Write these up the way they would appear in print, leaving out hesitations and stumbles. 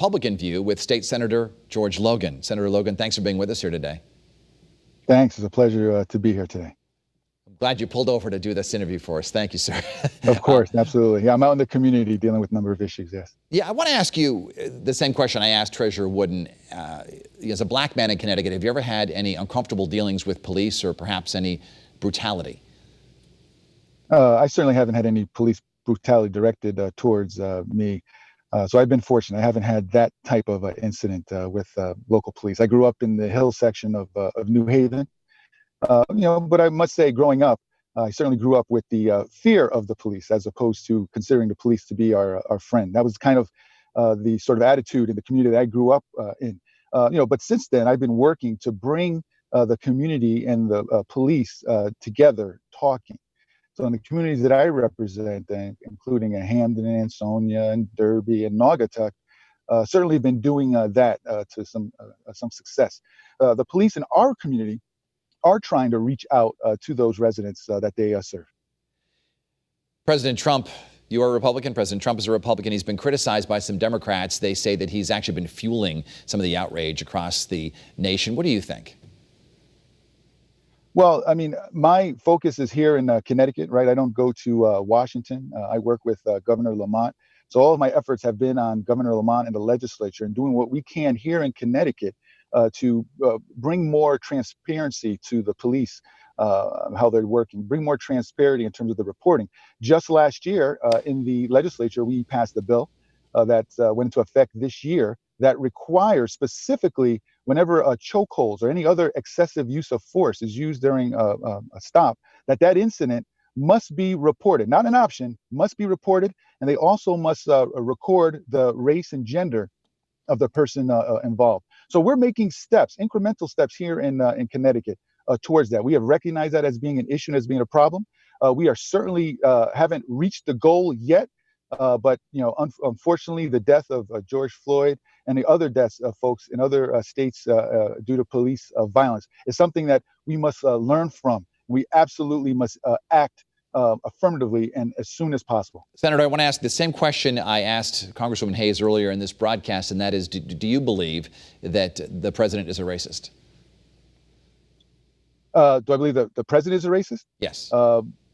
Republican view with State Senator George Logan. Senator Logan, thanks for being with us here today. Thanks. It's a pleasure to be here today. I'm glad you pulled over to do this interview for us. Thank you, sir. Of course, absolutely. Yeah, I'm out in the community dealing with a number of issues, yes. Yeah, I want to ask you the same question I asked Treasurer Wooden. As a black man in Connecticut, have you ever had any uncomfortable dealings with police or perhaps any brutality? I certainly haven't had any police brutality directed towards me. So I've been fortunate. I haven't had that type of incident with local police. I grew up in the hill section of New Haven. But I must say, growing up, I certainly grew up with the fear of the police as opposed to considering the police to be our friend. That was kind of the sort of attitude in the community that I grew up in. But since then, I've been working to bring the community and the police together, talking. So in the communities that I represent, including Hamden and Ansonia and Derby and Naugatuck, certainly been doing that to some success. The police in our community are trying to reach out to those residents that they serve. President Trump, you are a Republican. President Trump is a Republican. He's been criticized by some Democrats. They say that he's actually been fueling some of the outrage across the nation. What do you think? Well, I mean, my focus is here in Connecticut, right? I don't go to Washington. I work with Governor Lamont. So all of my efforts have been on Governor Lamont and the legislature and doing what we can here in Connecticut to bring more transparency to the police, how they're working, bring more transparency in terms of the reporting. Just last year in the legislature, we passed a bill that went into effect this year that requires specifically whenever chokeholds or any other excessive use of force is used during a stop, that incident must be reported, not an option, must be reported. And they also must record the race and gender of the person involved. So we're making steps, incremental steps here in Connecticut towards that. We have recognized that as being an issue, as being a problem. We are certainly haven't reached the goal yet, but unfortunately, the death of George Floyd and the other deaths of folks in other states due to police violence is something that we must learn from. We absolutely must act affirmatively and as soon as possible. Senator, I want to ask the same question I asked Congresswoman Hayes earlier in this broadcast, and that is, do you believe that the president is a racist? Do I believe that the president is a racist? Yes.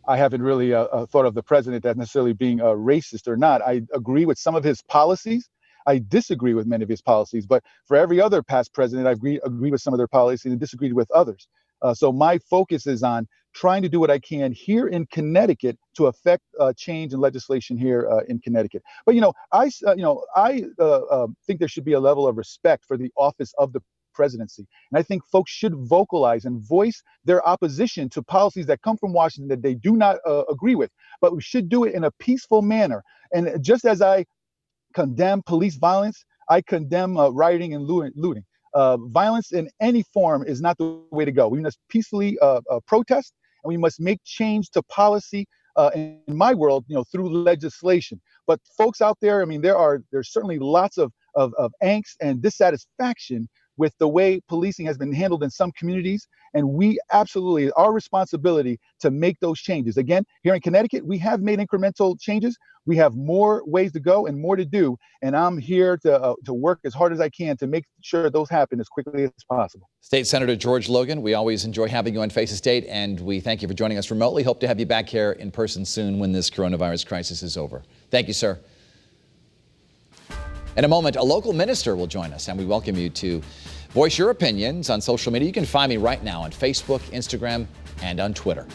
I haven't really thought of the president as necessarily being a racist or not. I agree with some of his policies. I disagree with many of his policies, but for every other past president, I agree with some of their policies and disagreed with others. So my focus is on trying to do what I can here in Connecticut to affect change in legislation here in Connecticut. But I think there should be a level of respect for the office of the presidency, and I think folks should vocalize and voice their opposition to policies that come from Washington that they do not agree with. But we should do it in a peaceful manner. And just as I condemn police violence, I condemn rioting and looting. Violence in any form is not the way to go. We must peacefully protest, and we must make change to policy in my world, through legislation. But folks out there, I mean, there's certainly lots of angst and dissatisfaction with the way policing has been handled in some communities. And we absolutely, our responsibility to make those changes. Again, here in Connecticut, we have made incremental changes. We have more ways to go and more to do. And I'm here to work as hard as I can to make sure those happen as quickly as possible. State Senator George Logan, we always enjoy having you on Face the State, and we thank you for joining us remotely. Hope to have you back here in person soon when this coronavirus crisis is over. Thank you, sir. In a moment, a local minister will join us, and we welcome you to voice your opinions on social media. You can find me right now on Facebook, Instagram, and on Twitter.